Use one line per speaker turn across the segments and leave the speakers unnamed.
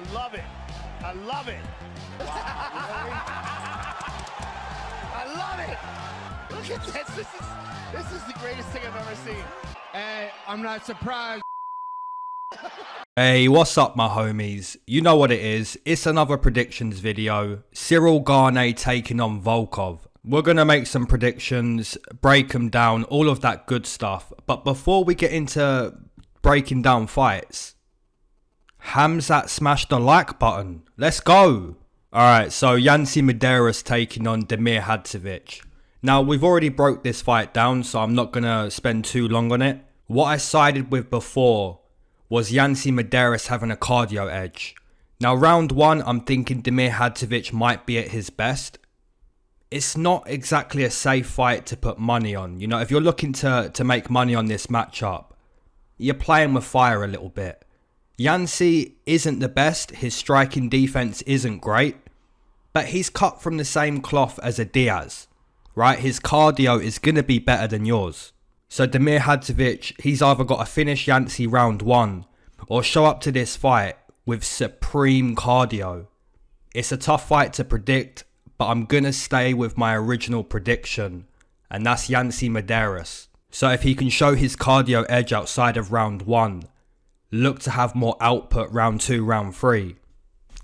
I love it. I love it. I love it. Look at this. This is the greatest thing I've ever seen.
Hey, I'm not surprised.
Hey, what's up my homies? You know what it is. It's another predictions video. Cyril Gane taking on Volkov. We're going to make some predictions, break them down, all of that good stuff. But before we get into breaking down fights, Hamzat smash the like button. Let's go. Alright, so Yancy Medeiros taking on Damir Hadzovic. Now, we've already broke this fight down, so I'm not going to spend too long on it. What I sided with before was Yancy Medeiros having a cardio edge. Now, round one, I'm thinking Damir Hadzovic might be at his best. It's not exactly a safe fight to put money on. You know, if you're looking to make money on this matchup, you're playing with fire a little bit. Yancy isn't the best. His striking defense isn't great. But he's cut from the same cloth as a Diaz, right? His cardio is going to be better than yours. So Damir Hadzovic, he's either got to finish Yancy round one or show up to this fight with supreme cardio. It's a tough fight to predict, but I'm going to stay with my original prediction, and that's Yancy Medeiros. So if he can show his cardio edge outside of round one, look to have more output round two, round three,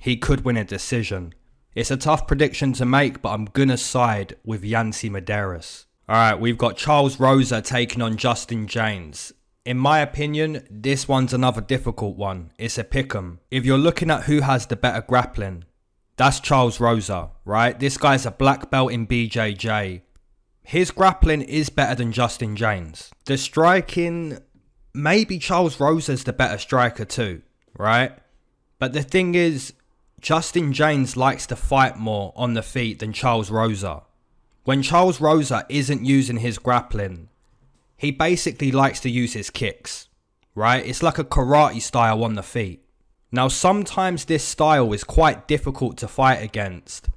he could win a decision. It's a tough prediction to make, but I'm going to side with Yancy Medeiros. Alright, we've got Charles Rosa taking on Justin Jaynes. In my opinion, this one's another difficult one. It's a pick'em. If you're looking at who has the better grappling, that's Charles Rosa, right? This guy's a black belt in BJJ. His grappling is better than Justin Jaynes. The striking, maybe Charles Rosa's the better striker too, right? But the thing is, Justin Jaynes likes to fight more on the feet than Charles Rosa. When Charles Rosa isn't using his grappling, he basically likes to use his kicks, right? It's like a karate style on the feet. Now, sometimes this style is quite difficult to fight against,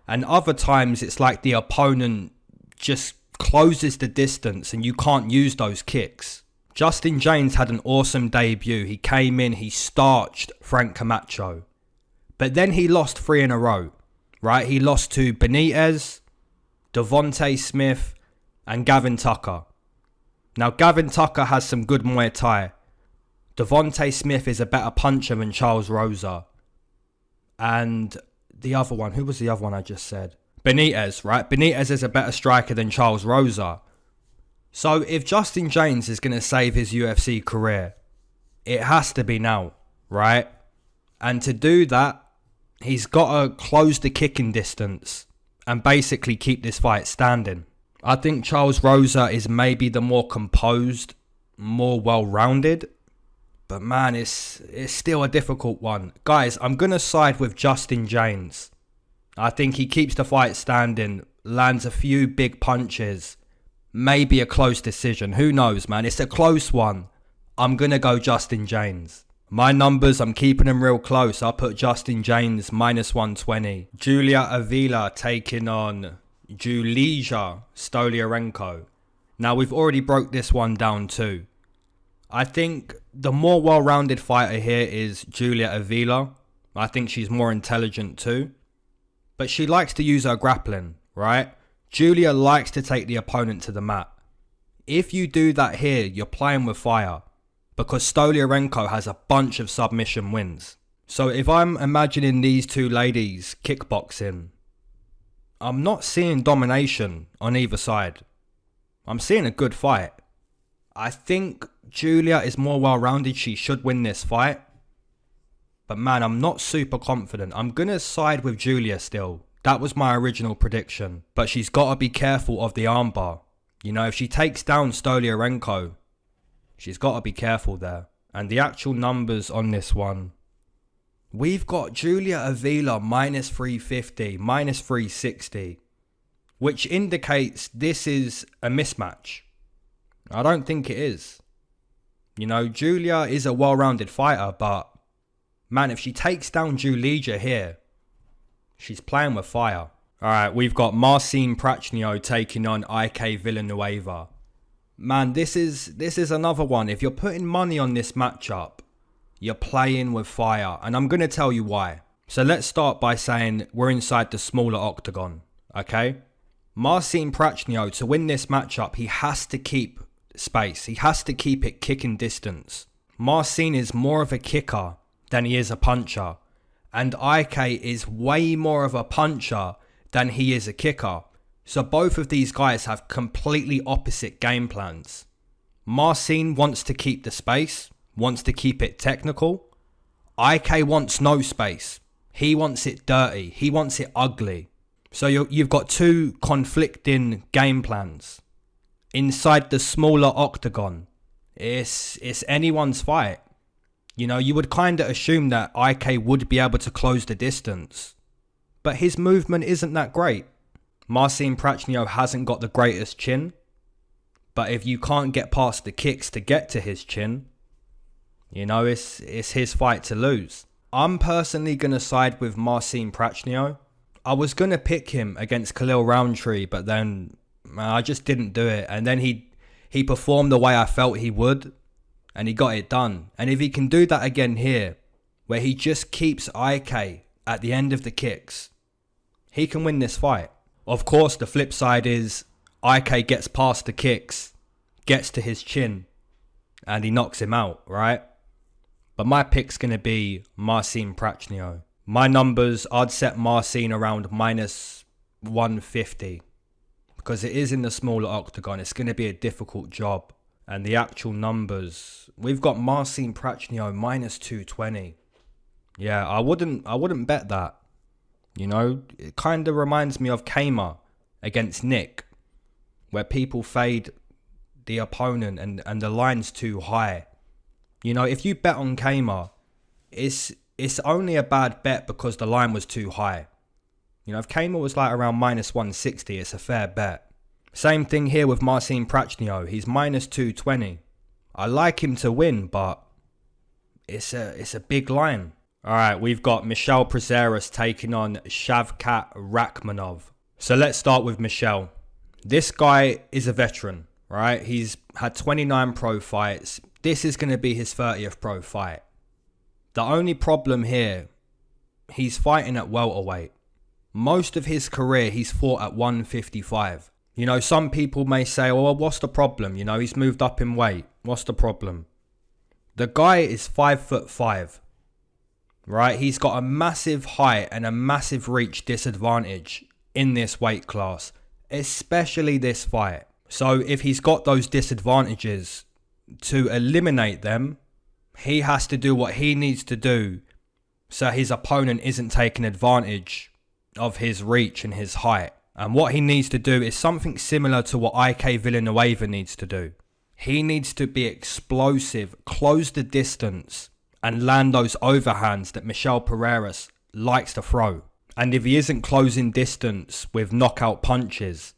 and other times it's like the opponent just closes the distance and you can't use those kicks. Justin Jaynes had an awesome debut. He came in, he starched Frank Camacho. But then he lost 3 in a row, right? He lost to Benitez, Devontae Smith, and Gavin Tucker. Now, Gavin Tucker has some good Muay Thai. Devontae Smith is a better puncher than Charles Rosa. And the other one, who was the other one I just said? Benitez, right? Benitez is a better striker than Charles Rosa. So if Justin Jaynes is going to save his UFC career, it has to be now, right? And to do that, he's got to close the kicking distance and basically keep this fight standing. I think Charles Rosa is maybe the more composed, more well-rounded. But man, it's still a difficult one. Guys, I'm going to side with Justin Jaynes. I think he keeps the fight standing, lands a few big punches, maybe a close decision. Who knows, man? It's a close one. I'm going to go Justin Jaynes. My numbers, I'm keeping them real close. I'll put Justin Jaynes -120. Julija Avila taking on Julija Stoliarenko. Now, we've already broke this one down too. I think the more well-rounded fighter here is Julija Avila. I think she's more intelligent too. But she likes to use her grappling, right? Julija likes to take the opponent to the mat. If you do that here, you're playing with fire. Because Stoliarenko has a bunch of submission wins. So if I'm imagining these two ladies kickboxing, I'm not seeing domination on either side. I'm seeing a good fight. I think Julija is more well-rounded. She should win this fight. But man, I'm not super confident. I'm going to side with Julija still. That was my original prediction. But she's got to be careful of the armbar. You know, if she takes down Stoliarenko, she's got to be careful there. And the actual numbers on this one, we've got Julija Avila -350, -360, which indicates this is a mismatch. I don't think it is. You know, Julija is a well-rounded fighter, but man, if she takes down Julija here, she's playing with fire. Alright, we've got Marcin Prachnio taking on IK Villanueva. Man, this is another one. If you're putting money on this matchup, You're playing with fire, and I'm going to tell you why. So let's start by saying we're inside the smaller octagon, okay? Marcin Prachnio, to win this matchup, he has to keep space. He has to keep it kicking distance. Marcin is more of a kicker than he is a puncher. And IK is way more of a puncher than he is a kicker. So both of these guys have completely opposite game plans. Marcin wants to keep the space, wants to keep it technical. IK wants no space. He wants it dirty. He wants it ugly. So you've got two conflicting game plans. Inside the smaller octagon, it's anyone's fight. You know, you would kind of assume that IK would be able to close the distance. But his movement isn't that great. Marcin Prachnio hasn't got the greatest chin. But if you can't get past the kicks to get to his chin, you know, it's his fight to lose. I'm personally going to side with Marcin Prachnio. I was going to pick him against Khalil Roundtree, but then I just didn't do it. And then he performed the way I felt he would, and he got it done. And if he can do that again here, where he just keeps IK at the end of the kicks, he can win this fight. Of course, the flip side is IK gets past the kicks, gets to his chin, and he knocks him out, right? But my pick's going to be Marcin Prachnio. My numbers, I'd set Marcin around minus 150. Because it is in the smaller octagon. It's going to be a difficult job. And the actual numbers, we've got Marcin Prachnio minus 220. Yeah, I wouldn't bet that. You know, it kind of reminds me of Kama against Nick, where people fade the opponent and the line's too high. You know, if you bet on Kama, it's only a bad bet because the line was too high. You know, if Kama was like around minus 160, it's a fair bet. Same thing here with Marcin Prachnio. He's minus 220. I like him to win, but it's a big line. All right, we've got Michel Prazeres taking on Shavkat Rakhmonov. So let's start with Michel. This guy is a veteran, right? He's had 29 pro fights. This is going to be his 30th pro fight. The only problem here, he's fighting at welterweight. Most of his career, he's fought at 155. You know, some people may say, well, what's the problem? You know, he's moved up in weight. What's the problem? The guy is 5'5", right? He's got a massive height and a massive reach disadvantage in this weight class, especially this fight. So if he's got those disadvantages, to eliminate them, he has to do what he needs to do so his opponent isn't taking advantage of his reach and his height. And what he needs to do is something similar to what IK Villanueva needs to do. He needs to be explosive, close the distance, and land those overhands that Michel Prazeres likes to throw. And if he isn't closing distance with knockout punches,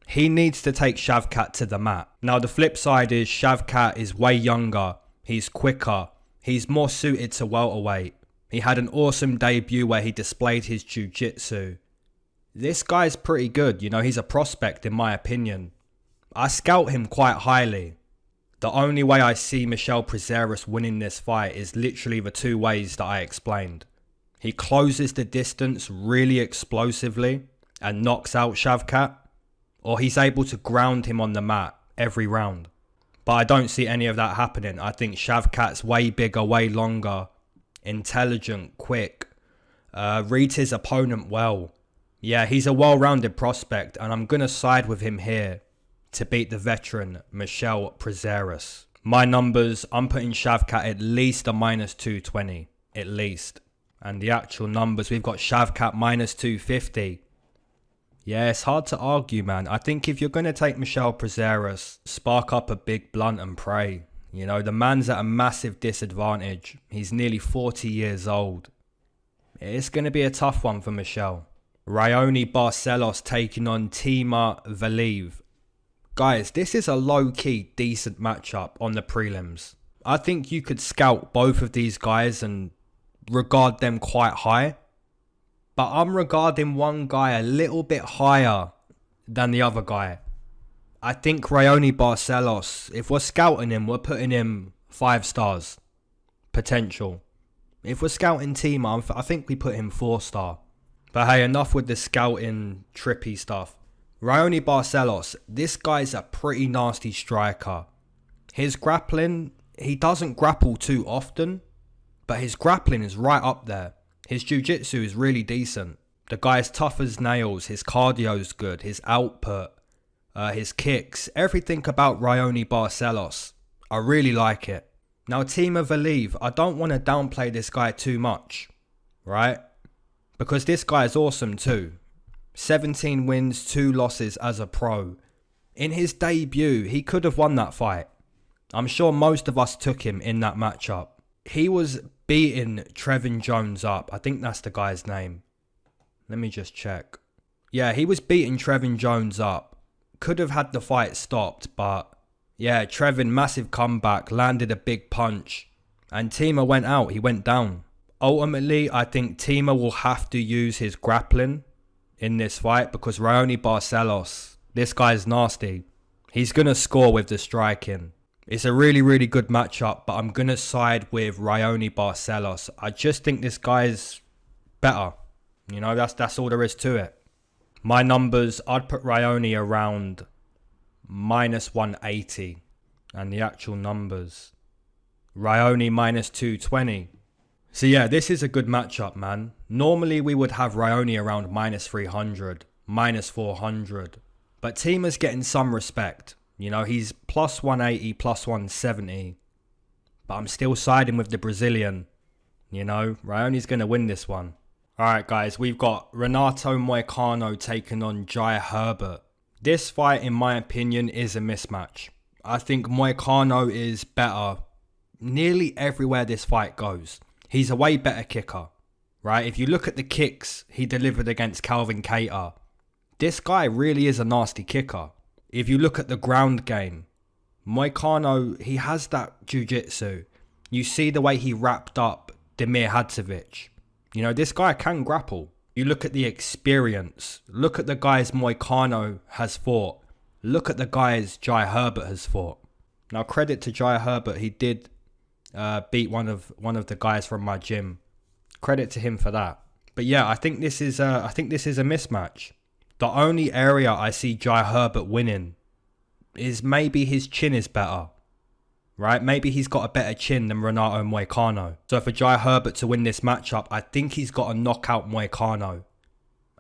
he needs to take Shavkat to the mat. Now, the flip side is Shavkat is way younger. He's quicker. He's more suited to welterweight. He had an awesome debut where he displayed his jiu-jitsu. This guy's pretty good. You know, he's a prospect in my opinion. I scout him quite highly. The only way I see Michel Prazeres winning this fight is literally the two ways that I explained. He closes the distance really explosively and knocks out Shavkat, or he's able to ground him on the mat every round. But I don't see any of that happening. I think Shavkat's way bigger, way longer, intelligent, quick, reads his opponent well. Yeah, he's a well-rounded prospect, and I'm going to side with him here to beat the veteran Michel Prazeres. My numbers, I'm putting Shavkat at least a minus 220, at least. And the actual numbers, we've got Shavkat minus 250. Yeah, it's hard to argue, man. I think if you're going to take Michel Prazeres, spark up a big blunt and pray. You know, the man's at a massive disadvantage. He's nearly 40 years old. It's going to be a tough one for Michel. Raoni Barcelos taking on Timur Valiev. Guys, this is a low-key decent matchup on the prelims. I think you could scout both of these guys and regard them quite high. But I'm regarding one guy a little bit higher than the other guy. I think Raoni Barcelos, if we're scouting him, we're putting him 5 stars. potential. If we're scouting Teema, I think we put him 4-star. But hey, enough with the scouting trippy stuff. Raoni Barcelos, this guy's a pretty nasty striker. His grappling, he doesn't grapple too often, but his grappling is right up there. His jiu-jitsu is really decent. The guy's tough as nails, his cardio's good, his output, his kicks, everything about Raoni Barcelos. I really like it. Now, team of Valiev, I don't want to downplay this guy too much, right? Because this guy is awesome too. 17 wins, 2 losses as a pro. In his debut, he could have won that fight. I'm sure most of us took him in that matchup. He was beating Trevin Jones up. I think that's the guy's name. Let me just check. Yeah, he was beating Trevin Jones up. Could have had the fight stopped, but yeah, Trevin, massive comeback, landed a big punch. And Teema went out, he went down. Ultimately, I think Teema will have to use his grappling in this fight because Raoni Barcelos, this guy's nasty. He's going to score with the striking. It's a really, really good matchup, but I'm going to side with Raoni Barcelos. I just think this guy's better. You know, that's all there is to it. My numbers, I'd put Raoni around minus 180. And the actual numbers, Raoni minus 220. So yeah, this is a good matchup, man. Normally we would have Raoni around minus 300, minus 400. But Teema's getting some respect. You know, he's plus 180, plus 170. But I'm still siding with the Brazilian. You know, Raoni's going to win this one. Alright guys, we've got Renato Moicano taking on Jai Herbert. This fight, in my opinion, is a mismatch. I think Moicano is better nearly everywhere this fight goes. He's a way better kicker, right? If you look at the kicks he delivered against Calvin Kattar, this guy really is a nasty kicker. If you look at the ground game, Moicano, he has that jiu-jitsu. You see the way he wrapped up Damir Hadzovic. You know, this guy can grapple. You look at the experience. Look at the guys Moicano has fought. Look at the guys Jai Herbert has fought. Now, credit to Jai Herbert. He did beat one of the guys from my gym. Credit to him for that. But yeah, I think this is a mismatch. The only area I see Jai Herbert winning is maybe his chin is better. Right? Maybe he's got a better chin than Renato Moicano. So for Jai Herbert to win this matchup, I think he's got to knock out Moicano.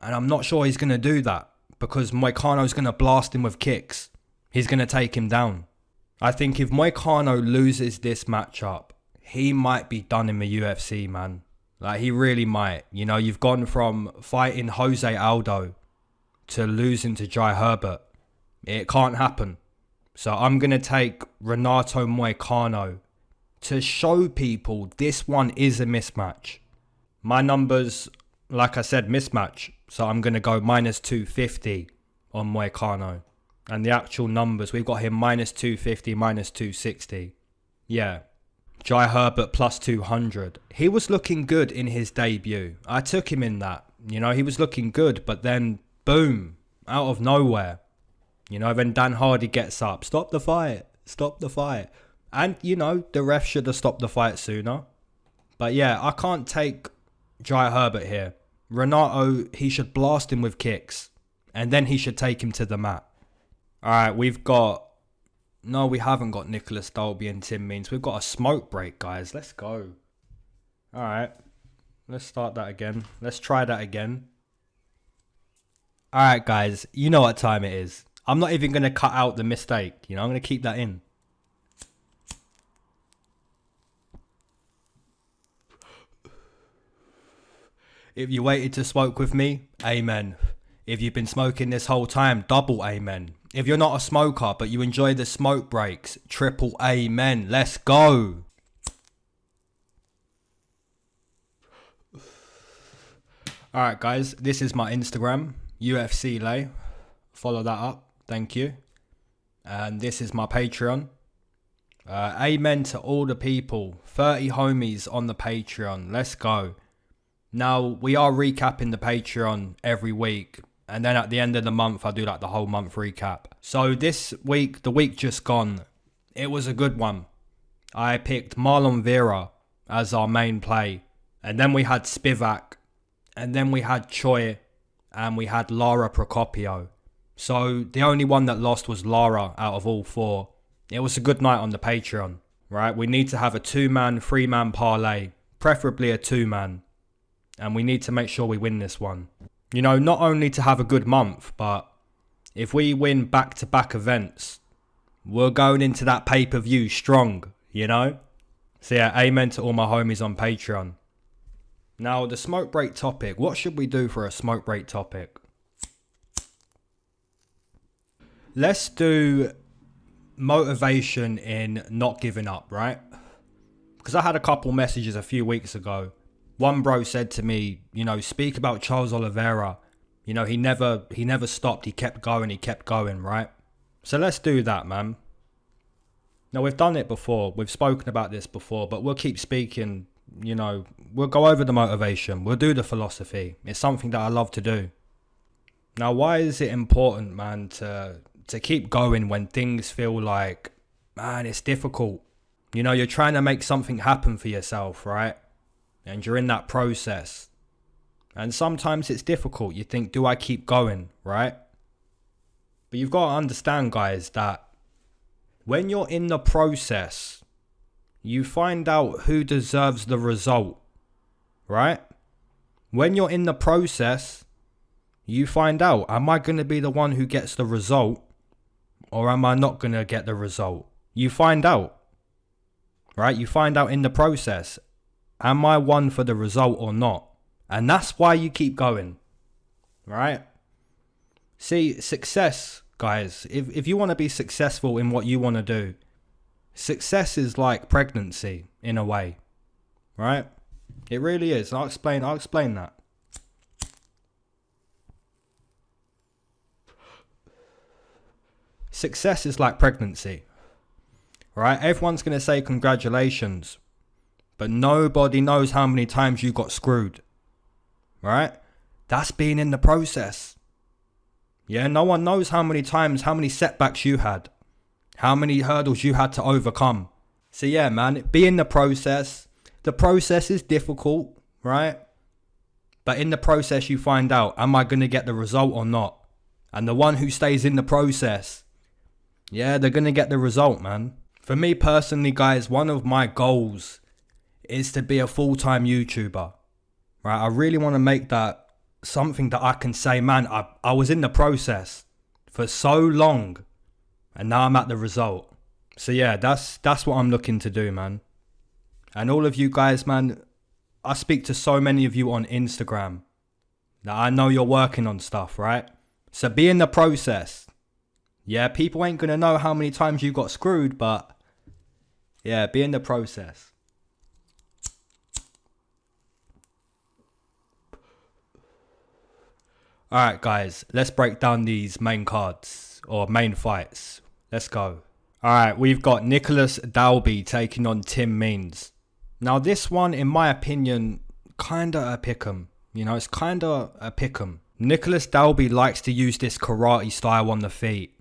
And I'm not sure he's going to do that because Moicano's going to blast him with kicks. He's going to take him down. I think if Moicano loses this matchup, he might be done in the UFC, man. Like, he really might. You know, you've gone from fighting Jose Aldo to losing to Jai Herbert. It can't happen. So I'm going to take Renato Moicano to show people this one is a mismatch. My numbers, like I said, mismatch. So I'm going to go minus 250 on Moicano. And the actual numbers, we've got him minus 250, minus 260. Yeah. Jai Herbert plus 200. He was looking good in his debut. I took him in that. You know, he was looking good, but then boom, out of nowhere. You know, then Dan Hardy gets up. Stop the fight. Stop the fight. And, you know, the ref should have stopped the fight sooner. But yeah, I can't take Jai Herbert here. Renato, he should blast him with kicks. And then he should take him to the mat. Alright, we've got... No, we haven't got Nicholas Dalby and Tim Means. We've got a smoke break, guys. Let's go. Alright. Let's start that again. Let's try that again. Alright, guys. You know what time it is. I'm not even going to cut out the mistake. You know, I'm going to keep that in. If you waited to smoke with me, amen. If you've been smoking this whole time, double amen. If you're not a smoker, but you enjoy the smoke breaks, triple amen. Let's go. Alright, guys. This is my Instagram, UFC Lay. Follow that up. Thank you. And this is my Patreon. Amen to all the people. 30 homies on the Patreon. Let's go. Now, we are recapping the Patreon every week. And then at the end of the month, I do like the whole month recap. So this week, the week just gone, it was a good one. I picked Marlon Vera as our main play. And then we had Spivak. And then we had Choi. And we had Lara Procopio. So the only one that lost was Lara out of all four. It was a good night on the Patreon, right? We need to have a 2-man, 3-man parlay. Preferably a 2-man. And we need to make sure we win this one. You know, not only to have a good month, but if we win back-to-back events, we're going into that pay-per-view strong, you know? So yeah, amen to all my homies on Patreon. Now, the smoke break topic. What should we do for a smoke break topic? Let's do motivation in not giving up, right? Because I had a couple messages a few weeks ago. One bro said to me, you know, speak about Charles Oliveira. You know, he never stopped. He kept going, right? So let's do that, man. Now, we've done it before. We've spoken about this before, but we'll keep speaking. You know, we'll go over the motivation. We'll do the philosophy. It's something that I love to do. Now, why is it important, man, to keep going when things feel like, man, it's difficult? You know, you're trying to make something happen for yourself, right? And you're in that process. And sometimes it's difficult. You think, do I keep going, right? But you've got to understand, guys, that when you're in the process, you find out who deserves the result, right? When you're in the process, you find out, am I going to be the one who gets the result? Or am I not going to get the result? You find out, right? You find out in the process. Am I one for the result or not? And that's why you keep going, right? See, success, guys, if you want to be successful in what you want to do, success is like pregnancy in a way, right? It really is. I'll explain that. Success is like pregnancy, right? Everyone's going to say congratulations, but nobody knows how many times you got screwed, right? That's being in the process. Yeah, no one knows how many times, how many setbacks you had, how many hurdles you had to overcome. So yeah, man, be in the process. The process is difficult, right? But in the process, you find out, am I going to get the result or not? And the one who stays in the process, yeah, they're going to get the result, man. For me personally, guys, one of my goals is to be a full-time YouTuber, right? I really want to make that something that I can say, man, I was in the process for so long and now I'm at the result. So yeah, that's what I'm looking to do, man. And all of you guys, man, I speak to so many of you on Instagram that I know you're working on stuff, right? So be in the process. Yeah, people ain't going to know how many times you got screwed, but yeah, be in the process. Alright guys, let's break down these main cards, or main fights. Let's go. Alright, we've got Nicholas Dalby taking on Tim Means. Now this one, in my opinion, kinda a pick'em. You know, it's kinda a pick'em. Nicholas Dalby likes to use this karate style on the feet.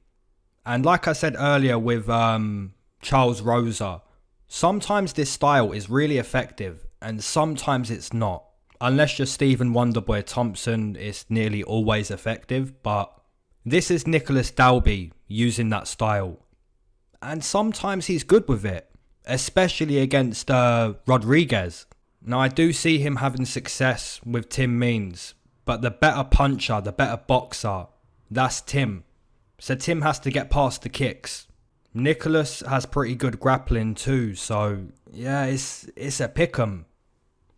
And like I said earlier with Charles Rosa, sometimes this style is really effective and sometimes it's not. Unless you're Stephen Wonderboy Thompson, it's nearly always effective. But this is Nicholas Dalby using that style. And sometimes he's good with it, especially against Rodriguez. Now I do see him having success with Tim Means, but the better puncher, the better boxer, that's Tim. So Tim has to get past the kicks. Nicholas has pretty good grappling too, so yeah, it's a pick'em.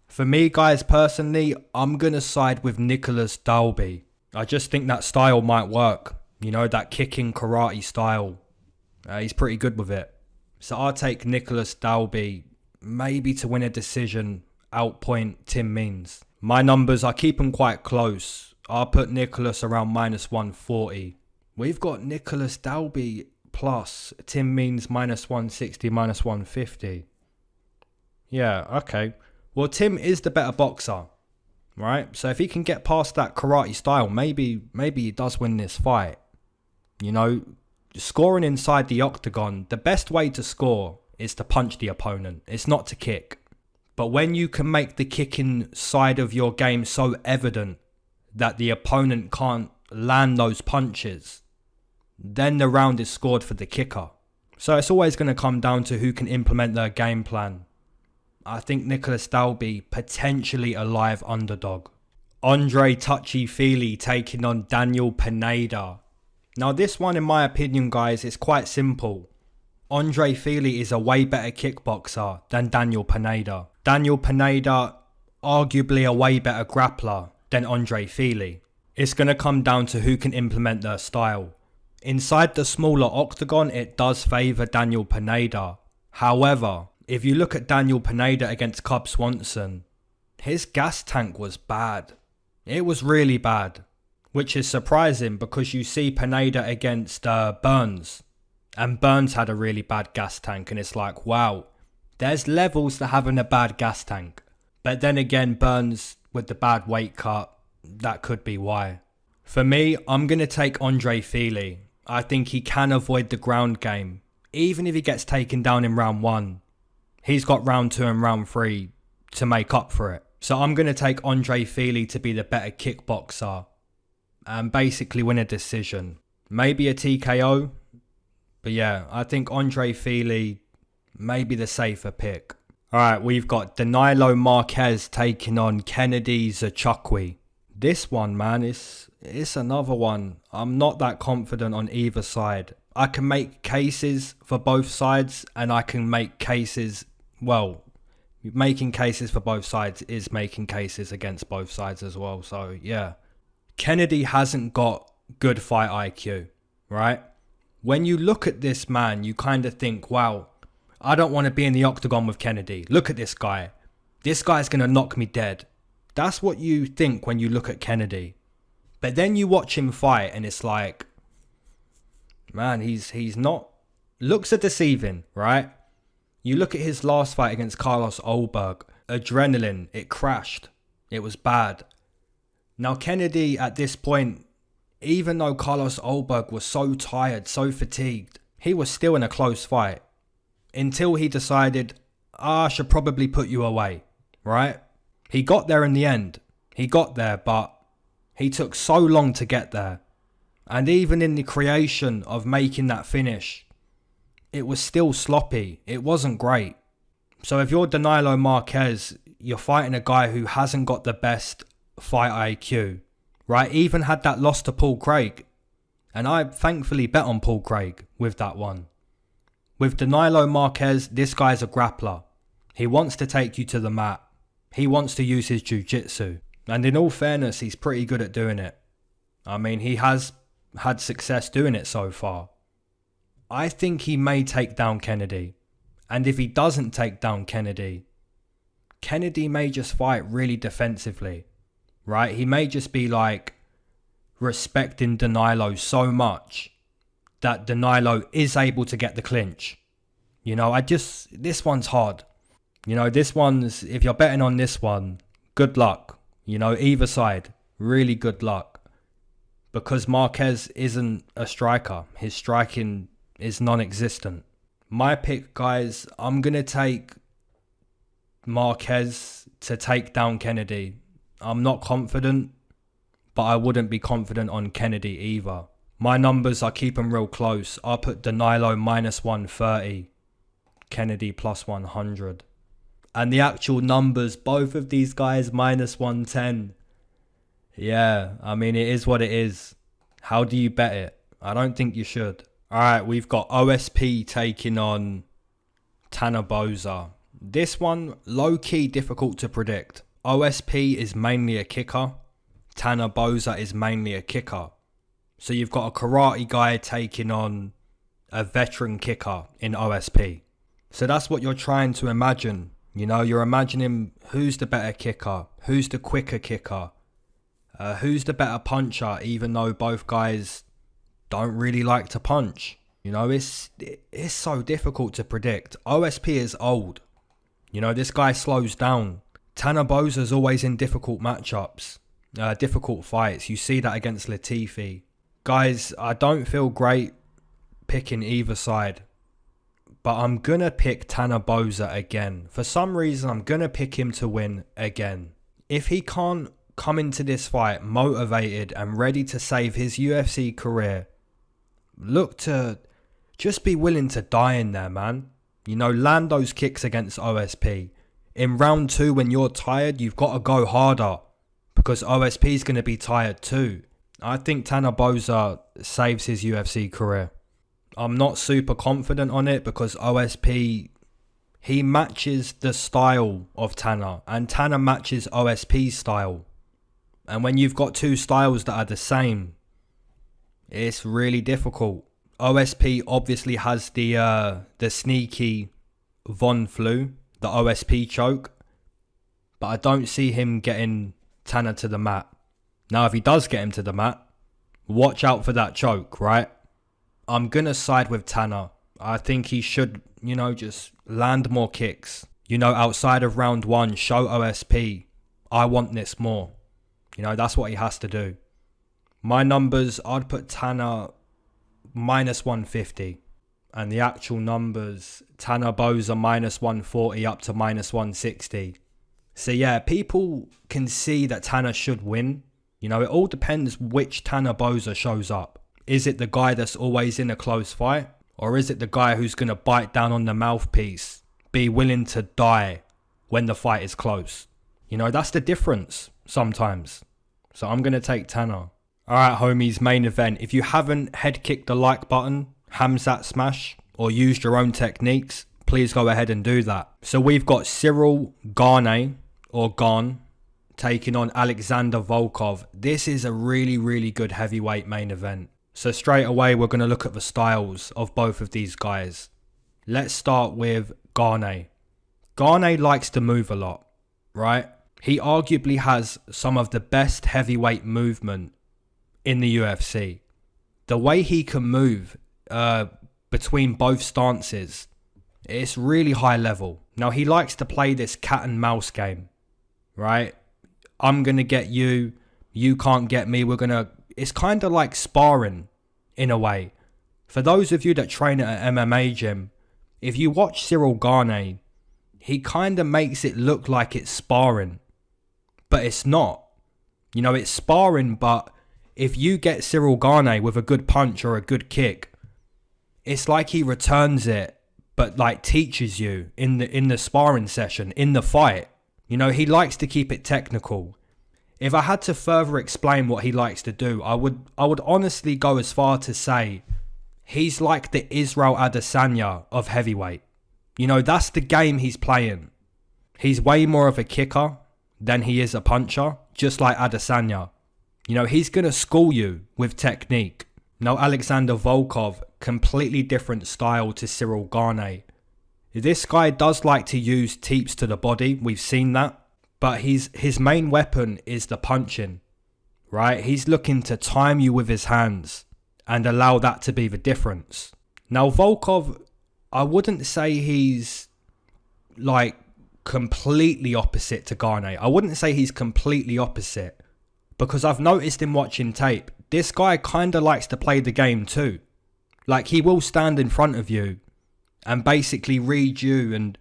For me, guys, personally, I'm going to side with Nicholas Dalby. I just think that style might work. You know, that kicking karate style. He's pretty good with it. So I'll take Nicholas Dalby, maybe to win a decision, outpoint Tim Means. My numbers, I keep them quite close. I'll put Nicholas around -140. We've got Nicholas Dalby plus Tim Means -160, -150. Yeah, okay. Well, Tim is the better boxer, right? So if he can get past that karate style, maybe he does win this fight. You know, scoring inside the octagon, the best way to score is to punch the opponent. It's not to kick. But when you can make the kicking side of your game so evident that the opponent can't land those punches, then the round is scored for the kicker. So it's always going to come down to who can implement their game plan. I think Nicholas Dalby, potentially a live underdog. Andre Touchy Fili taking on Daniel Pineda. Now this one, in my opinion, guys, is quite simple. Andre Fili is a way better kickboxer than Daniel Pineda. Daniel Pineda, arguably a way better grappler than Andre Fili. It's going to come down to who can implement their style. Inside the smaller octagon, it does favour Daniel Pineda. However, if you look at Daniel Pineda against Cub Swanson, his gas tank was bad. It was really bad. Which is surprising because you see Pineda against Burns. And Burns had a really bad gas tank, and it's like, wow, there's levels to having a bad gas tank. But then again, Burns with the bad weight cut, that could be why. For me, I'm going to take Andre Fili. I think he can avoid the ground game. Even if he gets taken down in round 1, he's got round 2 and round 3 to make up for it. So I'm going to take Andre Fili to be the better kickboxer and basically win a decision. Maybe a TKO. But yeah, I think Andre Fili may be the safer pick. Alright, we've got Danilo Marquez taking on Kennedy Zachukwi. This one, man, it's another one. I'm not that confident on either side. I can make cases for both sides, and I can make cases, well, making cases for both sides is making cases against both sides as well. So yeah, Kennedy hasn't got good fight IQ, right? When you look at this man, you kind of think, wow, I don't want to be in the octagon with Kennedy. Look at this guy. This guy's going to knock me dead. That's what you think when you look at Kennedy. But then you watch him fight and it's like, man, he's not... Looks are deceiving, right? You look at his last fight against Carlos Ulberg. Adrenaline, it crashed. It was bad. Now Kennedy at this point, even though Carlos Ulberg was so tired, so fatigued, he was still in a close fight. Until he decided, I should probably put you away, right? He got there in the end. He got there, but he took so long to get there. And even in the creation of making that finish, it was still sloppy. It wasn't great. So if you're Danilo Marquez, you're fighting a guy who hasn't got the best fight IQ. Right, even had that loss to Paul Craig. And I thankfully bet on Paul Craig with that one. With Danilo Marquez, this guy's a grappler. He wants to take you to the mat. He wants to use his jiu-jitsu. And in all fairness, he's pretty good at doing it. I mean, he has had success doing it so far. I think he may take down Kennedy. And if he doesn't take down Kennedy, Kennedy may just fight really defensively. Right, he may just be like respecting Danilo so much that Danilo is able to get the clinch. You know, this one's hard. You know, this one's, if you're betting on this one, good luck. You know, either side, really good luck. Because Marquez isn't a striker. His striking is non-existent. My pick, guys, I'm going to take Marquez to take down Kennedy. I'm not confident, but I wouldn't be confident on Kennedy either. My numbers, I keep them real close. I'll put Danilo minus 130, Kennedy plus 100. And the actual numbers, both of these guys minus 110. Yeah, I mean, it is what it is. How do you bet it? I don't think you should. Alright, we've got OSP taking on Tanner Boser. This one, low-key difficult to predict. OSP is mainly a kicker. Tanner Boser is mainly a kicker. So you've got a karate guy taking on a veteran kicker in OSP. So that's what you're trying to imagine. You know, you're imagining who's the better kicker, who's the quicker kicker, who's the better puncher, even though both guys don't really like to punch. You know, it's so difficult to predict. OSP is old. You know, this guy slows down. Tanner Boser's always in difficult matchups, difficult fights. You see that against Latifi. Guys, I don't feel great picking either side. but I'm going to pick Tanner Boser again. For some reason, I'm going to pick him to win again. If he can't come into this fight motivated and ready to save his UFC career, look to just be willing to die in there, man. You know, land those kicks against OSP. In round 2, when you're tired, you've got to go harder because OSP is going to be tired too. I think Tanner Boser saves his UFC career. I'm not super confident on it because OSP, he matches the style of Tanner and Tanner matches OSP's style. And when you've got two styles that are the same, it's really difficult. OSP obviously has the sneaky Von Flu, the OSP choke, but I don't see him getting Tanner to the mat. Now, if he does get him to the mat, watch out for that choke, right? I'm going to side with Tanner. I think he should, you know, just land more kicks. You know, outside of round 1, show OSP, I want this more. You know, that's what he has to do. My numbers, I'd put Tanner minus 150. And the actual numbers, Tanner Boser minus 140 up to minus 160. So yeah, people can see that Tanner should win. You know, it all depends which Tanner Boser shows up. Is it the guy that's always in a close fight? Or is it the guy who's going to bite down on the mouthpiece, be willing to die when the fight is close? You know, that's the difference sometimes. So I'm going to take Tanner. Alright homies, main event. If you haven't head kicked the like button, Hamzat smash, or used your own techniques, please go ahead and do that. So we've got Cyril Gane, or Gane, taking on Alexander Volkov. This is a really, really good heavyweight main event. So straight away, we're going to look at the styles of both of these guys. Let's start with Gane. Gane likes to move a lot, right? He arguably has some of the best heavyweight movement in the UFC. The way he can move between both stances, it's really high level. Now, he likes to play this cat and mouse game, right? I'm going to get you, you can't get me, it's kind of like sparring in a way. For those of you that train at an MMA gym, if you watch Cyril Gane, he kind of makes it look like it's sparring, but it's not. You know, it's sparring, but if you get Cyril Gane with a good punch or a good kick, it's like he returns it, but like teaches you in the sparring session, in the fight. You know, he likes to keep it technical. If I had to further explain what he likes to do, I would honestly go as far to say he's like the Israel Adesanya of heavyweight. You know, that's the game he's playing. He's way more of a kicker than he is a puncher, just like Adesanya. You know, he's going to school you with technique. Now, Alexander Volkov, completely different style to Cyril Gane. This guy does like to use teeps to the body. We've seen that. But his main weapon is the punching, right? He's looking to time you with his hands and allow that to be the difference. Now, Volkov, I wouldn't say he's like completely opposite to Gane. I wouldn't say he's completely opposite because I've noticed in watching tape, this guy kind of likes to play the game too. Like, he will stand in front of you and basically read you, and,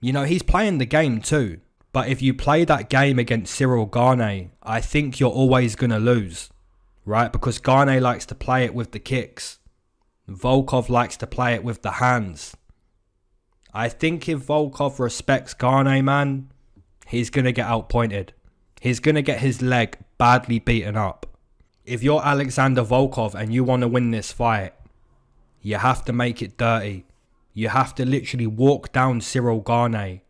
you know, he's playing the game too. But if you play that game against Cyril Gane, I think you're always going to lose, right? Because Gane likes to play it with the kicks. Volkov likes to play it with the hands. I think if Volkov respects Gane, man, he's going to get outpointed. He's going to get his leg badly beaten up. If you're Alexander Volkov and you want to win this fight, you have to make it dirty. You have to literally walk down Cyril Gane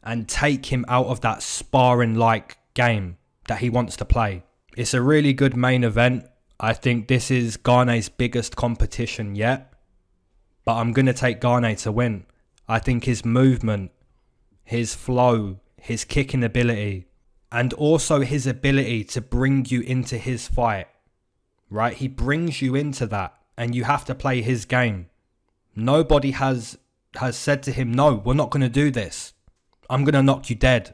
and take him out of that sparring-like game that he wants to play. It's a really good main event. I think this is Gane's biggest competition yet. But I'm going to take Gane to win. I think his movement, his flow, his kicking ability, and also his ability to bring you into his fight, right? He brings you into that, and you have to play his game. Nobody has said to him, no, we're not going to do this. I'm going to knock you dead.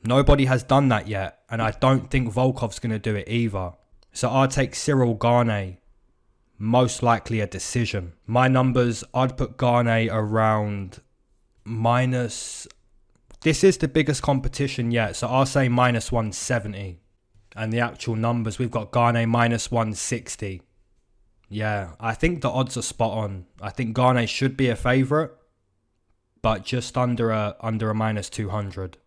Nobody has done that yet. And I don't think Volkov's going to do it either. So I'll take Cyril Gane most likely a decision. My numbers, I'd put Gane around minus... This is the biggest competition yet, so I'll say minus 170. And the actual numbers, we've got Gane minus 160. Yeah, I think the odds are spot on. I think Gane should be a favourite, but just under a minus 200.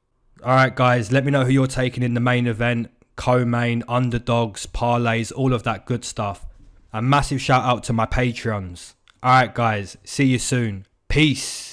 Alright guys, let me know who you're taking in the main event, co-main, underdogs, parlays, all of that good stuff. A massive shout out to my Patreons. Alright guys, see you soon. Peace.